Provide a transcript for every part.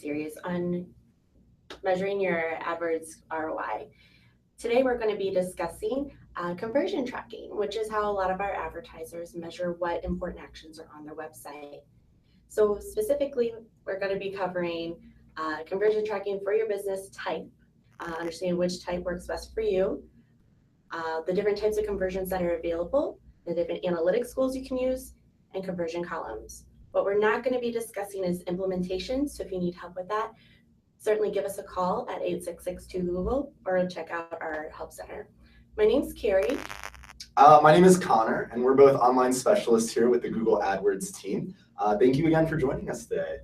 series on measuring your AdWords ROI. Today we're going to be discussing conversion tracking, which is how a lot of our advertisers measure what important actions are on their website. So specifically, we're going to be covering conversion tracking for your business type, understanding which type works best for you, the different types of conversions that are available, the different analytics tools you can use, and conversion columns. What we're not going to be discussing is implementation, so if you need help with that, certainly give us a call at 866-2Google or check out our help center. My name's Carrie. My name is Connor, and we're both online specialists here with the Google AdWords team. Thank you again for joining us today.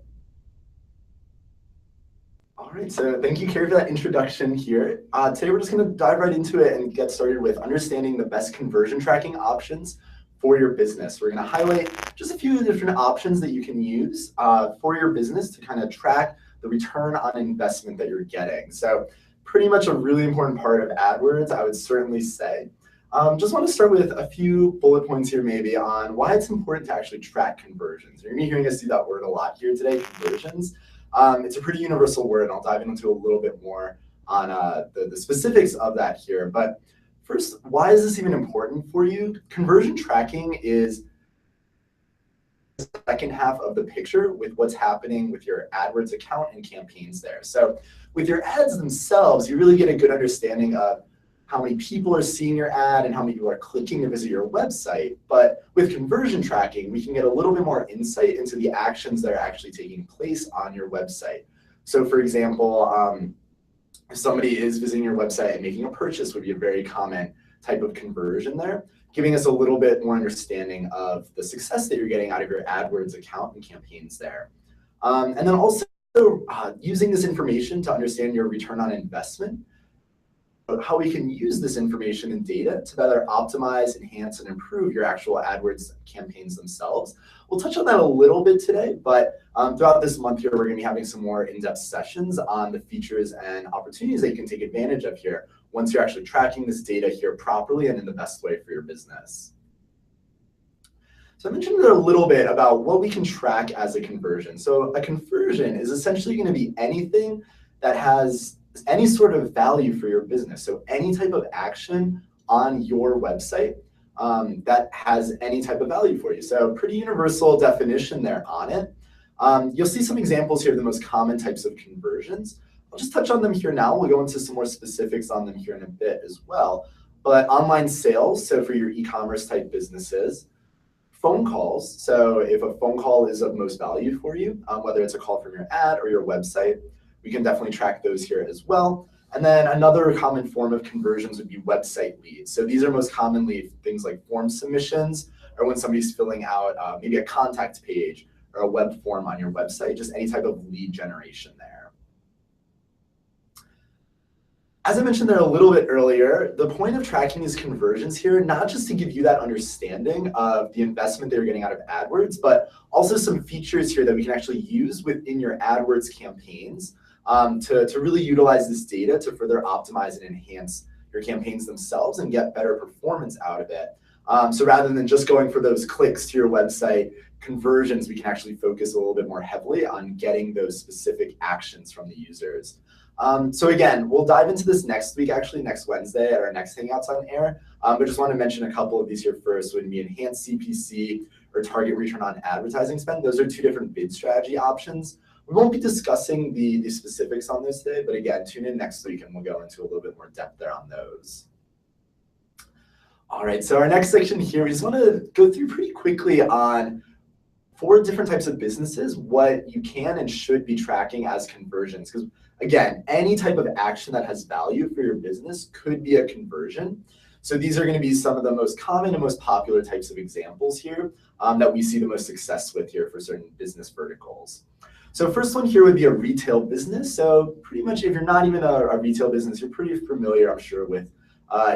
All right, so thank you, Carrie, for that introduction here. Today we're just going to dive right into it and get started with understanding the best conversion tracking options for your business. We're going to highlight just a few different options that you can use for your business to kind of track the return on investment that you're getting. So pretty much a really important part of AdWords, I would certainly say. Just want to start with a few bullet points here maybe on why it's important to actually track conversions. You're going to be hearing us do that word a lot here today, conversions. It's a pretty universal word, and I'll dive into a little bit more on the specifics of that here. But first, why is this even important for you? Conversion tracking is the second half of the picture with what's happening with your AdWords account and campaigns there. So with your ads themselves, you really get a good understanding of how many people are seeing your ad and how many people are clicking to visit your website. But with conversion tracking, we can get a little bit more insight into the actions that are actually taking place on your website. So for example, if somebody is visiting your website and making a purchase would be a very common type of conversion there, giving us a little bit more understanding of the success that you're getting out of your AdWords account and campaigns there. And then also using this information to understand your return on investment, how we can use this information and data to better optimize, enhance, and improve your actual AdWords campaigns themselves. We'll touch on that a little bit today, but throughout this month here, we're going to be having some more in-depth sessions on the features and opportunities that you can take advantage of here once you're actually tracking this data here properly and in the best way for your business. So I mentioned a little bit about what we can track as a conversion. So a conversion is essentially going to be anything that has any sort of value for your business. So any type of action on your website that has any type of value for you. So pretty universal definition there on it. You'll see some examples here of the most common types of conversions. I'll just touch on them here now. We'll go into some more specifics on them here in a bit as well. But online sales, so for your e-commerce type businesses, phone calls, so if a phone call is of most value for you, whether it's a call from your ad or your website, we can definitely track those here as well. And then another common form of conversions would be website leads. So these are most commonly things like form submissions, or when somebody's filling out maybe a contact page or a web form on your website, just any type of lead generation there. As I mentioned there a little bit earlier, the point of tracking these conversions here, not just to give you that understanding of the investment that you're getting out of AdWords, but also some features here that we can actually use within your AdWords campaigns to really utilize this data to further optimize and enhance your campaigns themselves and get better performance out of it. So rather than just going for those clicks to your website conversions, we can actually focus a little bit more heavily on getting those specific actions from the users. So again, we'll dive into this next week, actually next Wednesday at our next Hangouts on Air. But just want to mention a couple of these here first. Would be enhanced CPC or target return on advertising spend. Those are two different bid strategy options. We won't be discussing the specifics on this today, but again, tune in next week and we'll go into a little bit more depth there on those. All right, so our next section here, we just want to go through pretty quickly on 4 different types of businesses, what you can and should be tracking as conversions. Because again, any type of action that has value for your business could be a conversion. So these are going to be some of the most common and most popular types of examples here that we see the most success with here for certain business verticals. So first one here would be a retail business. So pretty much if you're not even a retail business, you're pretty familiar, I'm sure, with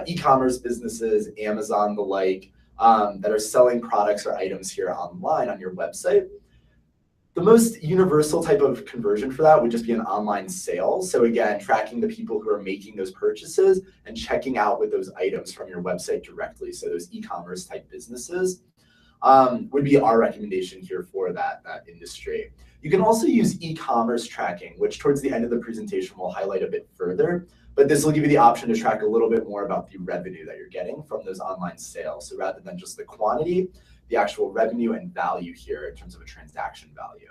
e-commerce businesses, Amazon, the like, that are selling products or items here online on your website. The most universal type of conversion for that would just be an online sale. So again, tracking the people who are making those purchases and checking out with those items from your website directly. So those e-commerce type businesses would be our recommendation here for that industry. You can also use e-commerce tracking, which towards the end of the presentation we'll highlight a bit further. But this will give you the option to track a little bit more about the revenue that you're getting from those online sales. So rather than just the quantity, the actual revenue and value here in terms of a transaction value.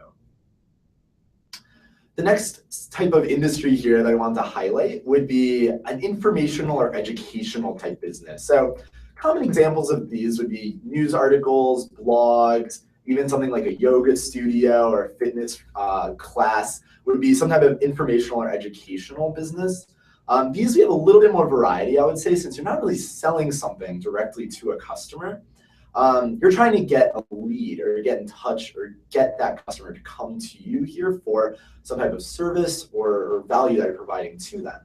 The next type of industry here that I want to highlight would be an informational or educational type business. So common examples of these would be news articles, blogs, even something like a yoga studio or a fitness class would be some type of informational or educational business. These we have a little bit more variety, I would say, since you're not really selling something directly to a customer. You're trying to get a lead or get in touch or get that customer to come to you here for some type of service or value that you're providing to them.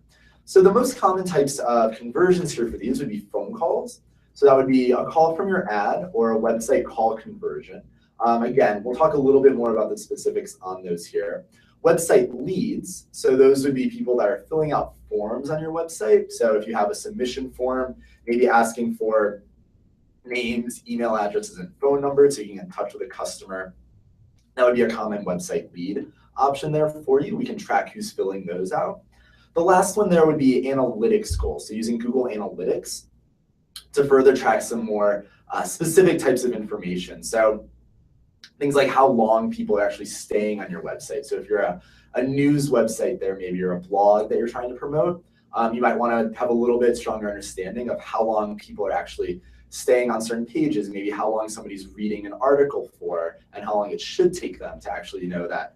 So the most common types of conversions here for these would be phone calls. So that would be a call from your ad or a website call conversion. Again, we'll talk a little bit more about the specifics on those here. Website leads, so those would be people that are filling out forms on your website. So if you have a submission form, maybe asking for names, email addresses, and phone numbers so you can get in touch with a customer, that would be a common website lead option there for you. We can track who's filling those out. The last one there would be analytics goals. So using Google Analytics to further track some more specific types of information. So things like how long people are actually staying on your website. So if you're a news website there, maybe you're a blog that you're trying to promote, you might want to have a little bit stronger understanding of how long people are actually staying on certain pages, maybe how long somebody's reading an article for, and how long it should take them to actually know that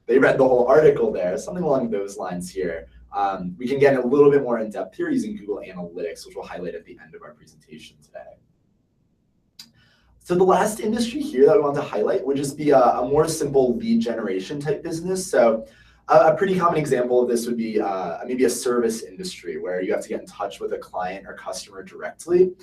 they read the whole article there, something along those lines here. We can get a little bit more in depth here using Google Analytics, which we'll highlight at the end of our presentation today. So the last industry here that we want to highlight would just be a more simple lead generation type business. So a pretty common example of this would be maybe a service industry where you have to get in touch with a client or customer directly.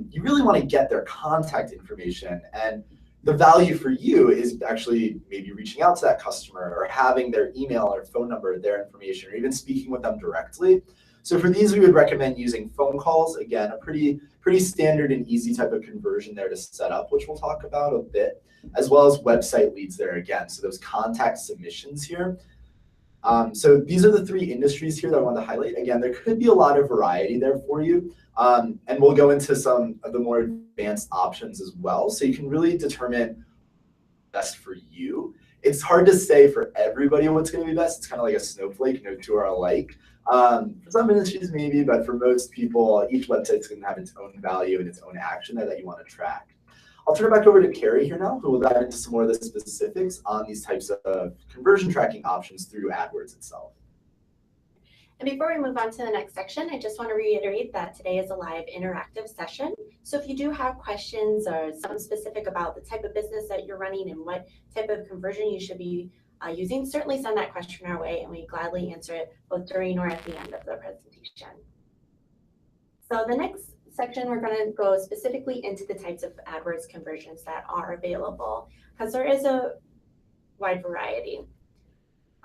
You really want to get their contact information, and the value for you is actually maybe reaching out to that customer or having their email or phone number, their information, or even speaking with them directly. So for these, we would recommend using phone calls. Again, a pretty standard and easy type of conversion there to set up, which we'll talk about a bit, as well as website leads there again. So those contact submissions here. So these are the three industries here that I want to highlight. Again, there could be a lot of variety there for you. And we'll go into some of the more advanced options as well. So you can really determine best for you. It's hard to say for everybody what's going to be best. It's kind of like a snowflake, no two are alike. For some industries maybe, but for most people, each website's going to have its own value and its own action that you want to track. I'll turn it back over to Carrie here now, who will dive into some more of the specifics on these types of conversion tracking options through AdWords itself. And before we move on to the next section, I just want to reiterate that today is a live interactive session. So if you do have questions or something specific about the type of business that you're running and what type of conversion you should be using, certainly send that question our way and we gladly answer it both during or at the end of the presentation. So the next section, we're going to go specifically into the types of AdWords conversions that are available because there is a wide variety.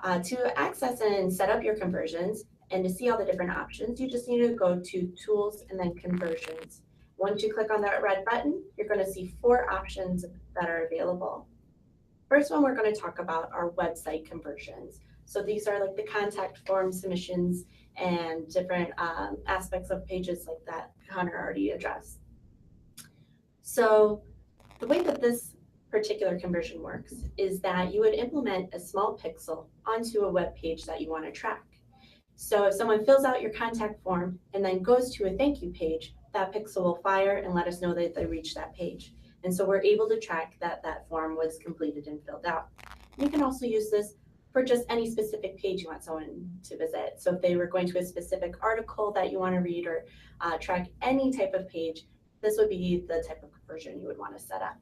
To access and set up your conversions and to see all the different options, you just need to go to Tools and then Conversions. Once you click on that red button, you're going to see 4 options that are available. First one we're going to talk about are website conversions. So these are like the contact form submissions and different aspects of pages like that Connor already addressed. So the way that this particular conversion works is that you would implement a small pixel onto a web page that you want to track. So if someone fills out your contact form and then goes to a thank you page, that pixel will fire and let us know that they reached that page. And so we're able to track that that form was completed and filled out. You can also use this for just any specific page you want someone to visit. So if they were going to a specific article that you want to read or track any type of page, this would be the type of conversion you would want to set up.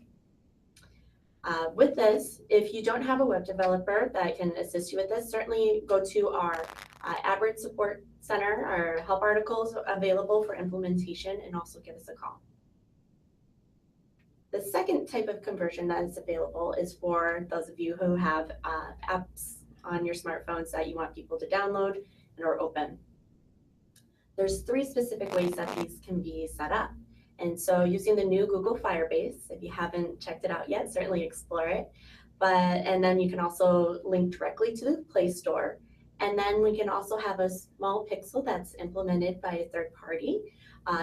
With this, if you don't have a web developer that can assist you with this, certainly go to our AdWords Support Center. Our help articles available for implementation, and also give us a call. The second type of conversion that is available is for those of you who have apps on your smartphones that you want people to download and or open. There's 3 specific ways that these can be set up. And so using the new Google Firebase, if you haven't checked it out yet, certainly explore it. and then you can also link directly to the Play Store. And then we can also have a small pixel that's implemented by a third party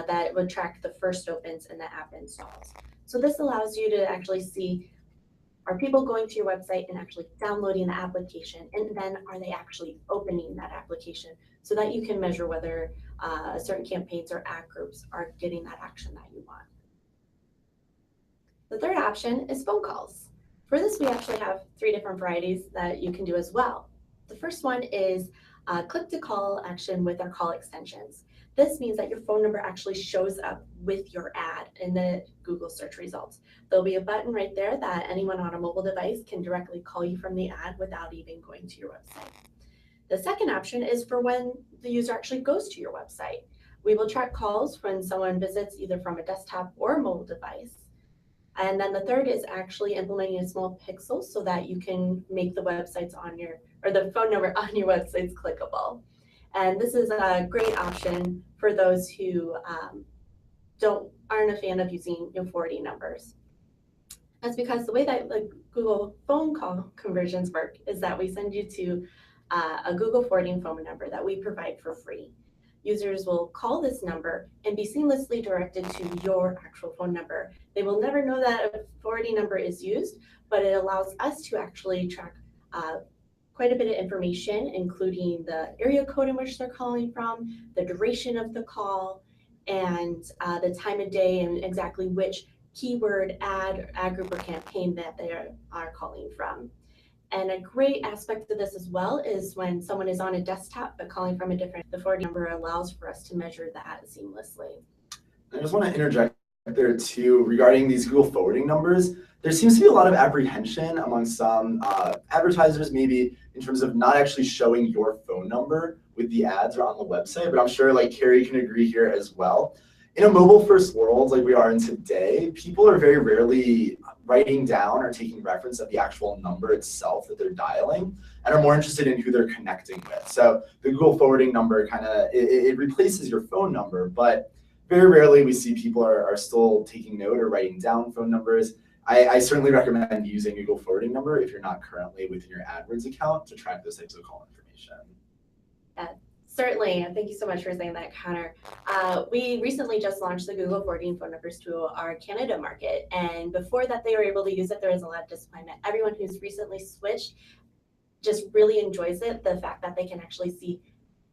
that would track the first opens and the app installs. So this allows you to actually see, are people going to your website and actually downloading the application? And then are they actually opening that application so that you can measure whether certain campaigns or ad groups are getting that action that you want. The third option is phone calls. For this, we actually have 3 different varieties that you can do as well. The first one is click to call action with our call extensions. This means that your phone number actually shows up with your ad in the Google search results. There'll be a button right there that anyone on a mobile device can directly call you from the ad without even going to your website. The second option is for when the user actually goes to your website. We will track calls when someone visits either from a desktop or a mobile device. And then the third is actually implementing a small pixel so that you can make the websites on your, or the phone number on your websites clickable. And this is a great option for those who aren't a fan of using forwarding numbers. That's because the way that the Google phone call conversions work is that we send you to a Google forwarding phone number that we provide for free. Users will call this number and be seamlessly directed to your actual phone number. They will never know that a forwarding number is used, but it allows us to actually track quite a bit of information, including the area code in which they're calling from, the duration of the call, and the time of day and exactly which keyword ad group or campaign that they are calling from. And a great aspect of this as well is when someone is on a desktop but calling from a different, the forwarding number allows for us to measure that seamlessly. I just want to interject there too regarding these Google forwarding numbers. There seems to be a lot of apprehension among some advertisers, maybe in terms of not actually showing your phone number with the ads or on the website, but I'm sure like Carrie can agree here as well. In a mobile first world like we are in today, people are very rarely writing down or taking reference of the actual number itself that they're dialing and are more interested in who they're connecting with. So the Google forwarding number kind of, it replaces your phone number, but very rarely we see people are still taking note or writing down phone numbers. I certainly recommend using Google forwarding number if you're not currently within your AdWords account to track those types of call information. Certainly, and thank you so much for saying that, Connor. We recently just launched the Google forwarding phone numbers to our Canada market, and before that they were able to use it, there was a lot of disappointment. Everyone who's recently switched just really enjoys it, the fact that they can actually see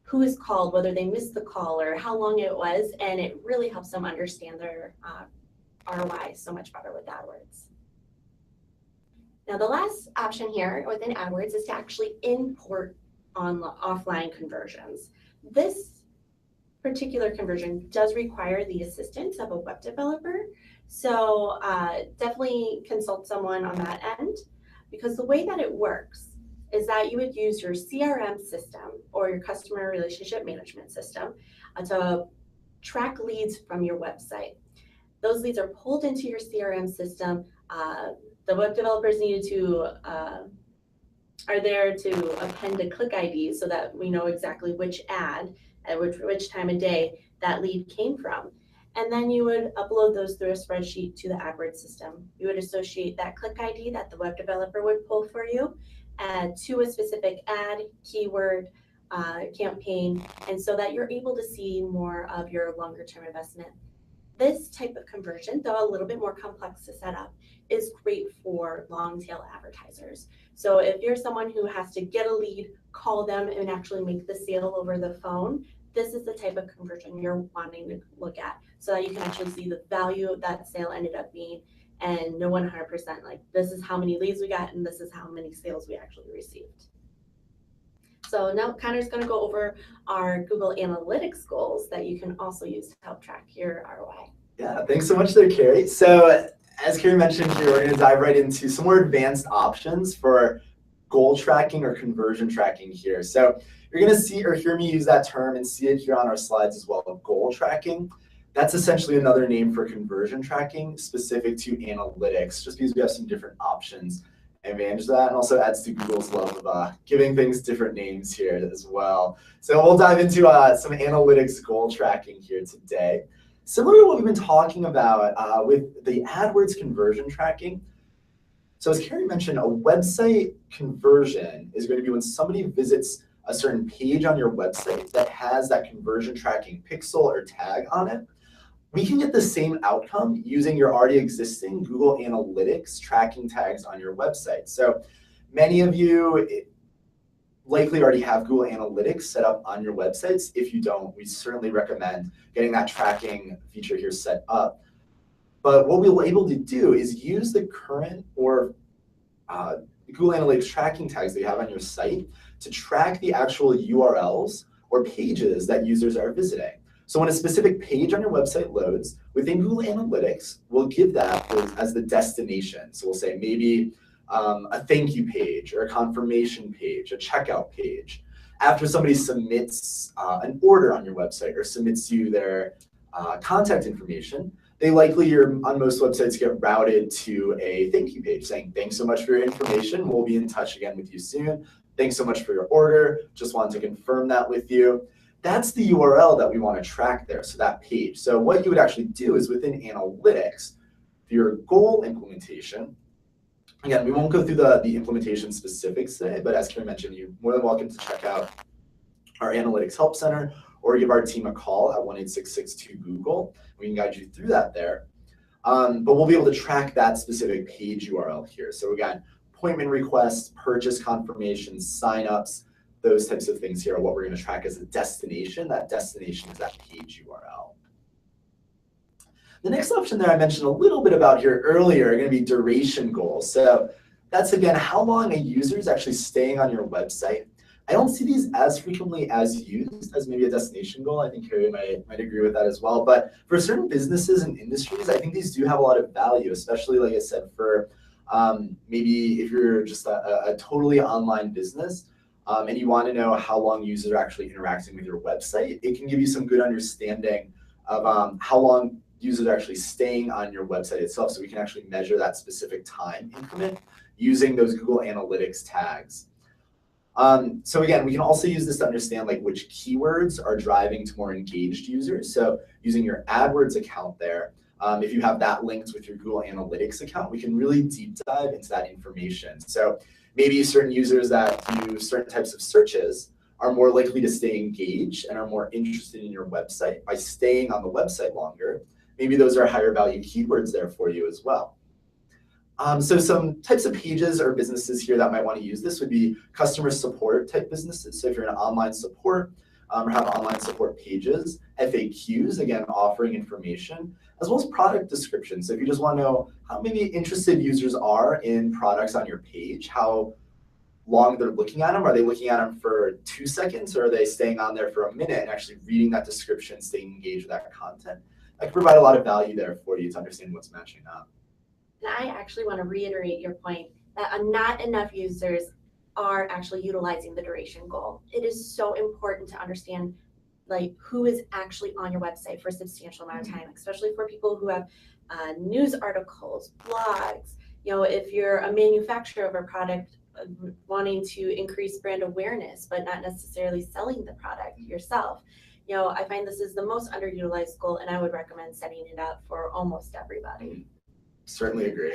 who is called, whether they missed the call or how long it was, and it really helps them understand their ROI so much better with AdWords. Now, the last option here within AdWords is to actually import offline conversions. This particular conversion does require the assistance of a web developer, so definitely consult someone on that end, because the way that it works is that you would use your CRM system or your customer relationship management system to track leads from your website. Those leads are pulled into your CRM system. The web developers needed to are there to append a click ID so that we know exactly which ad at which time of day that lead came from. And then you would upload those through a spreadsheet to the AdWords system. You would associate that click ID that the web developer would pull for you to a specific ad, keyword, campaign, and so that you're able to see more of your longer term investment. This type of conversion, though a little bit more complex to set up, is great for long tail advertisers. So if you're someone who has to get a lead, call them, and actually make the sale over the phone, this is the type of conversion you're wanting to look at so that you can actually see the value of that sale ended up being and know 100% like this is how many leads we got and this is how many sales we actually received. So now Connor's going to go over our Google Analytics goals that you can also use to help track your ROI. Yeah, thanks so much there, Carrie. So as Carrie mentioned here, we're going to dive right into some more advanced options for goal tracking or conversion tracking here. So you're going to see or hear me use that term and see it here on our slides as well, of goal tracking. That's essentially another name for conversion tracking specific to analytics, just because we have some different options and manage that, and also adds to Google's love of giving things different names here as well. So we'll dive into some analytics goal tracking here today. Similar to what we've been talking about with the AdWords conversion tracking, So as Carrie mentioned, a website conversion is going to be when somebody visits a certain page on your website that has that conversion tracking pixel or tag on it. We can get the same outcome using your already existing Google Analytics tracking tags on your website. So many of you likely already have Google Analytics set up on your websites. If you don't, we certainly recommend getting that tracking feature here set up. But what we'll be able to do is use the current or Google Analytics tracking tags that you have on your site to track the actual URLs or pages that users are visiting. So when a specific page on your website loads, within Google Analytics, we'll give that as the destination. So we'll say maybe a thank you page or a confirmation page, a checkout page. After somebody submits an order on your website or submits you their contact information, they likely, on most websites, get routed to a thank you page saying, thanks so much for your information. We'll be in touch again with you soon. Thanks so much for your order. Just wanted to confirm that with you. That's the URL that we want to track there, so that page. So what you would actually do is within Analytics, for your goal implementation, again, we won't go through the implementation specifics today, but as Karen mentioned, you're more than welcome to check out our Analytics Help Center or give our team a call at 1-866-2-GOOGLE. We can guide you through that there. But we'll be able to track that specific page URL here. So again, appointment requests, purchase confirmations, signups, those types of things here are what we're going to track as a destination. That destination is that page URL. The next option that I mentioned a little bit about here earlier are going to be duration goals. So that's, again, how long a user is actually staying on your website. I don't see these as frequently as used as maybe a destination goal. I think Carrie might agree with that as well. But for certain businesses and industries, I think these do have a lot of value, especially, like I said, for maybe if you're just a totally online business and you want to know how long users are actually interacting with your website, it can give you some good understanding of how long users are actually staying on your website itself, so we can actually measure that specific time increment using those Google Analytics tags. So again, we can also use this to understand like which keywords are driving to more engaged users. So using your AdWords account there, if you have that linked with your Google Analytics account, we can really deep dive into that information. So maybe certain users that do certain types of searches are more likely to stay engaged and are more interested in your website by staying on the website longer. Maybe those are higher value keywords there for you as well. So some types of pages or businesses here that might want to use this would be customer support type businesses. So if you're in online support or have online support pages, FAQs, again, offering information, as well as product descriptions. So if you just want to know how maybe interested users are in products on your page, how long they're looking at them. Are they looking at them for 2 seconds, or are they staying on there for a minute and actually reading that description, staying engaged with that content? I can provide a lot of value there for you to understand what's matching up. And I actually want to reiterate your point that not enough users are actually utilizing the duration goal. It is so important to understand like who is actually on your website for a substantial amount of time, especially for people who have news articles, blogs. You know, if you're a manufacturer of a product wanting to increase brand awareness, but not necessarily selling the product yourself. You know, I find this is the most underutilized goal, and I would recommend setting it up for almost everybody. Certainly agree.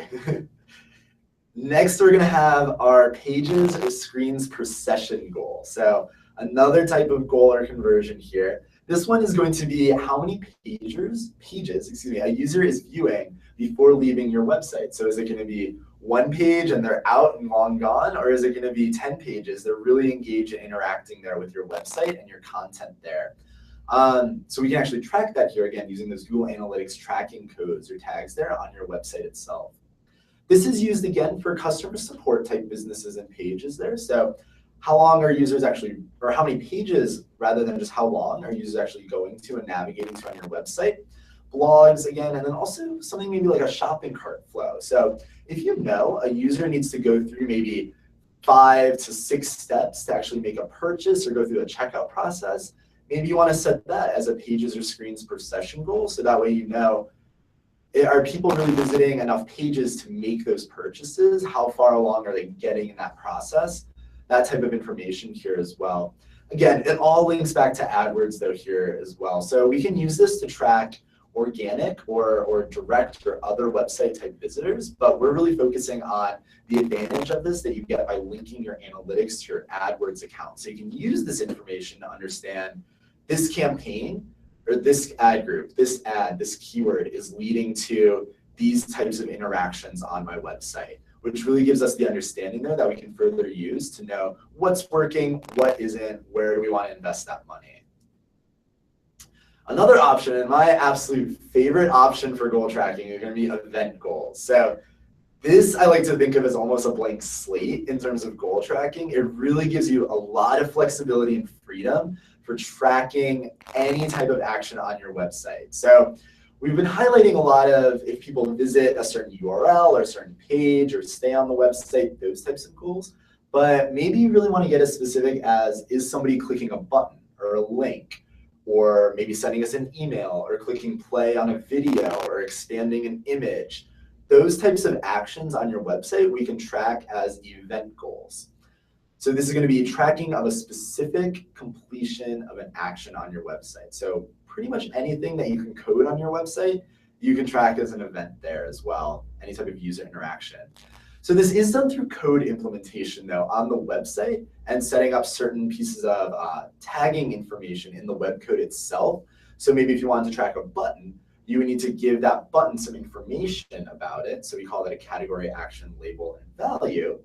Next, we're going to have our pages or screens per session goal. So another type of goal or conversion here. This one is going to be how many pages, a user is viewing before leaving your website. So is it going to be one page and they're out and long gone, or is it going to be 10 pages? They're really engaged and interacting there with your website and your content there. So we can actually track that here again using those Google Analytics tracking codes or tags there on your website itself. This is used again for customer support type businesses and pages there. So how long are users actually, or how many pages rather than just how long are users actually going to and navigating to on your website? Blogs again, and then also something maybe like a shopping cart flow. So if you know a user needs to go through maybe 5 to 6 steps to actually make a purchase or go through the checkout process, maybe you want to set that as a pages or screens per session goal. So that way you know, are people really visiting enough pages to make those purchases? How far along are they getting in that process? That type of information here as well. Again, it all links back to AdWords though here as well. So we can use this to track organic or direct or other website type visitors, but we're really focusing on the advantage of this that you get by linking your analytics to your AdWords account. So you can use this information to understand this campaign or this ad group, this ad, this keyword is leading to these types of interactions on my website, which really gives us the understanding there that we can further use to know what's working, what isn't, where do we want to invest that money. Another option, and my absolute favorite option for goal tracking, are going to be event goals. So this I like to think of as almost a blank slate in terms of goal tracking. It really gives you a lot of flexibility and freedom for tracking any type of action on your website. So we've been highlighting a lot of if people visit a certain URL or a certain page or stay on the website, those types of goals. But maybe you really want to get as specific as, is somebody clicking a button or a link, or maybe sending us an email or clicking play on a video or expanding an image. Those types of actions on your website we can track as event goals. So this is going to be tracking of a specific completion of an action on your website. So pretty much anything that you can code on your website, you can track as an event there as well, any type of user interaction. So this is done through code implementation though on the website and setting up certain pieces of tagging information in the web code itself. So maybe if you wanted to track a button, you would need to give that button some information about it. So we call that a category, action, label, and value.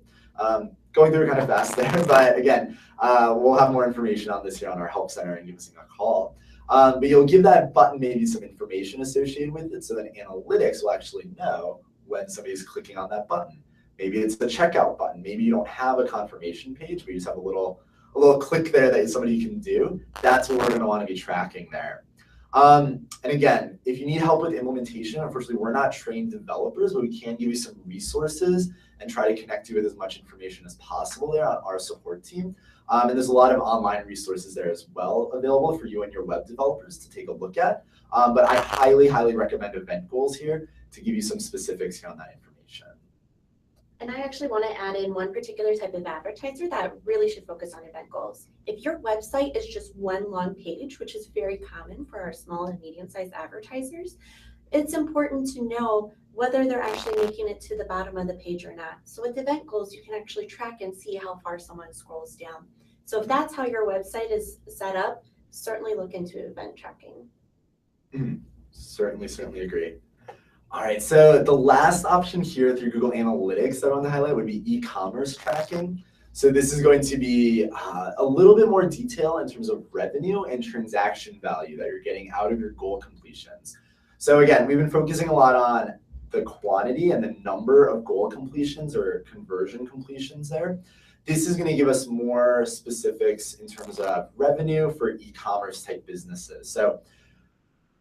Going through kind of fast there, but again, we'll have more information on this here on our help center and give us a call. But you'll give that button maybe some information associated with it so that analytics will actually know when somebody's clicking on that button. Maybe it's the checkout button. Maybe you don't have a confirmation page, but you just have a little click there that somebody can do. That's what we're going to want to be tracking there. And again, if you need help with implementation, unfortunately, we're not trained developers, but we can give you some resources and try to connect you with as much information as possible there on our support team. And there's a lot of online resources there as well available for you and your web developers to take a look at. But I highly, highly recommend event goals here to give you some specifics here on that information. And I actually want to add in one particular type of advertiser that really should focus on event goals. If your website is just one long page, which is very common for our small and medium-sized advertisers, it's important to know whether they're actually making it to the bottom of the page or not. So with event goals, you can actually track and see how far someone scrolls down. So if that's how your website is set up, certainly look into event tracking. Certainly agree. All right, so the last option here through Google Analytics that I want to highlight would be e-commerce tracking. So this is going to be a little bit more detail in terms of revenue and transaction value that you're getting out of your goal completions. So again, we've been focusing a lot on the quantity and the number of goal completions or conversion completions there. This is going to give us more specifics in terms of revenue for e-commerce type businesses. So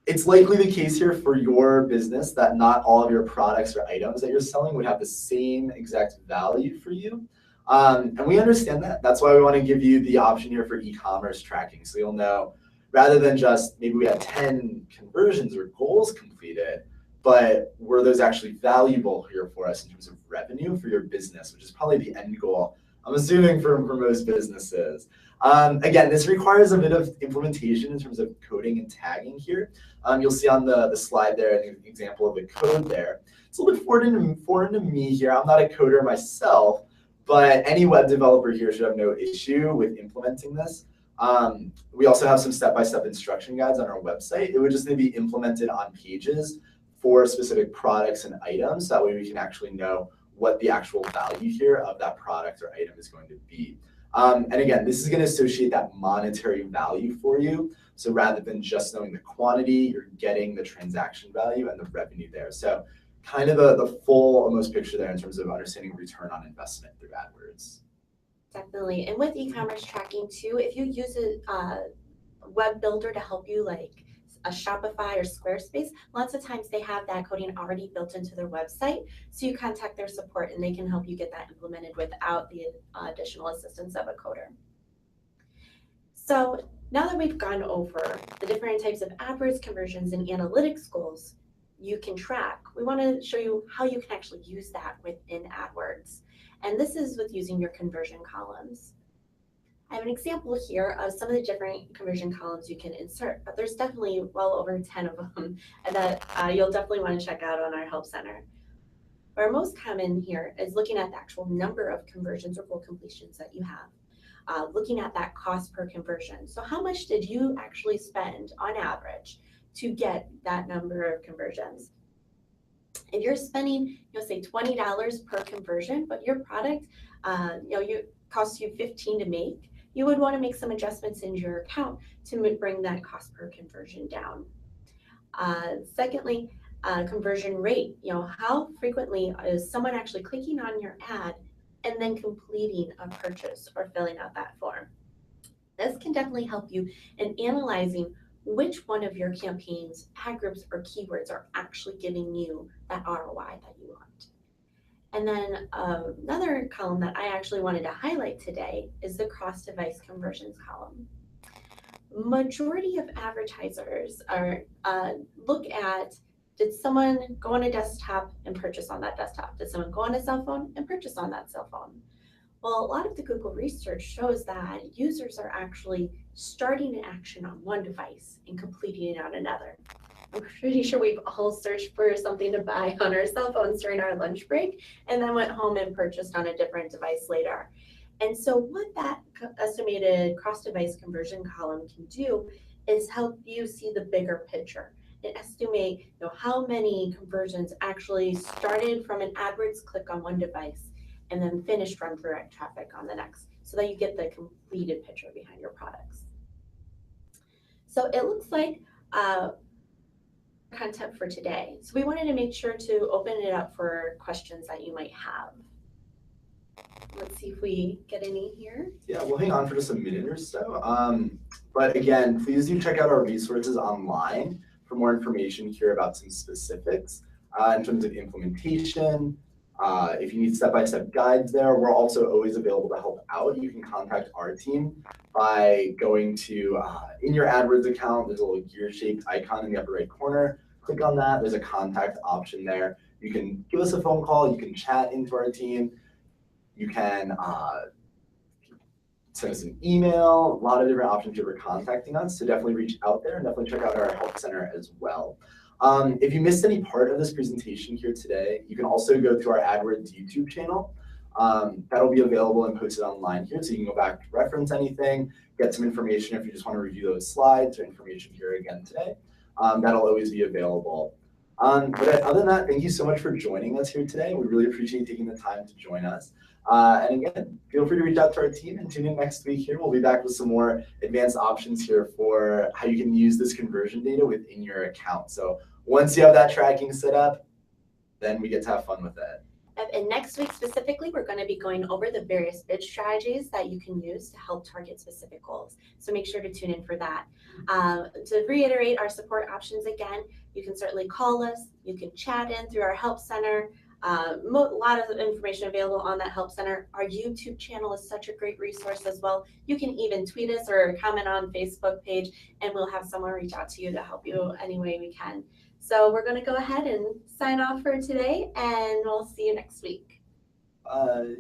it's likely the case here for your business that not all of your products or items that you're selling would have the same exact value for you. And we understand that. That's why we want to give you the option here for e-commerce tracking. So you'll know, rather than just maybe we had 10 conversions or goals completed, but were those actually valuable here for us in terms of revenue for your business, which is probably the end goal, I'm assuming, for most businesses. Again, this requires a bit of implementation in terms of coding and tagging here. You'll see on the slide there an example of the code there. It's a little bit foreign to me here. I'm not a coder myself, but any web developer here should have no issue with implementing this. We also have some step-by-step instruction guides on our website. It would just need to be implemented on pages for specific products and items. That way we can actually know what the actual value here of that product or item is going to be. And again, this is going to associate that monetary value for you. So rather than just knowing the quantity, you're getting the transaction value and the revenue there. So kind of the full almost picture there in terms of understanding return on investment through AdWords. Definitely. And with e-commerce tracking too, if you use a web builder to help you, like a Shopify or Squarespace, lots of times they have that coding already built into their website. So you contact their support and they can help you get that implemented without the additional assistance of a coder. So now that we've gone over the different types of AdWords conversions and analytics goals you can track, we want to show you how you can actually use that within AdWords. And this is with using your conversion columns. I have an example here of some of the different conversion columns you can insert, but there's definitely well over 10 of them that you'll definitely want to check out on our Help Center. Our most common here is looking at the actual number of conversions or goal completions that you have. Looking at that cost per conversion. So how much did you actually spend on average to get that number of conversions? If you're spending, say $20 per conversion, but your product, you costs you 15 to make, you would want to make some adjustments in your account to bring that cost per conversion down. Secondly, conversion rate. How frequently is someone actually clicking on your ad and then completing a purchase or filling out that form? This can definitely help you in analyzing which one of your campaigns, ad groups, or keywords are actually giving you that ROI that you want. And then another column that I actually wanted to highlight today is the cross-device conversions column. Majority of advertisers are look at, did someone go on a desktop and purchase on that desktop? Did someone go on a cell phone and purchase on that cell phone? Well, a lot of the Google research shows that users are actually starting an action on one device and completing it on another. I'm pretty sure we've all searched for something to buy on our cell phones during our lunch break and then went home and purchased on a different device later. And so what that estimated cross-device conversion column can do is help you see the bigger picture and estimate how many conversions actually started from an AdWords click on one device and then finished from direct traffic on the next, so that you get the completed picture behind your products. So it looks like content for today. So we wanted to make sure to open it up for questions that you might have. Let's see if we get any here. Yeah, we'll hang on for just a minute or so. But again, please do check out our resources online for more information here about some specifics in terms of implementation. If you need step-by-step guides there, we're also always available to help out. You can contact our team by going to, in your AdWords account, there's a little gear-shaped icon in the upper right corner. Click on that, there's a contact option there. You can give us a phone call, you can chat into our team, you can send us an email, a lot of different options here for contacting us, so definitely reach out there and definitely check out our Help Center as well. If you missed any part of this presentation here today, you can also go to our AdWords YouTube channel. That'll be available and posted online here, so you can go back, reference anything, get some information if you just want to review those slides or information here again today. That'll always be available. But other than that, thank you so much for joining us here today. We really appreciate taking the time to join us. And again, feel free to reach out to our team and tune in next week here. We'll be back with some more advanced options here for how you can use this conversion data within your account. So once you have that tracking set up, then we get to have fun with it. And next week specifically, we're going to be going over the various bid strategies that you can use to help target specific goals. So make sure to tune in for that. To reiterate our support options again, you can certainly call us, you can chat in through our Help Center. A lot of information available on that Help Center. Our YouTube channel is such a great resource as well. You can even tweet us or comment on Facebook page, and we'll have someone reach out to you to help you any way we can. So we're going to go ahead and sign off for today, and we'll see you next week. Bye.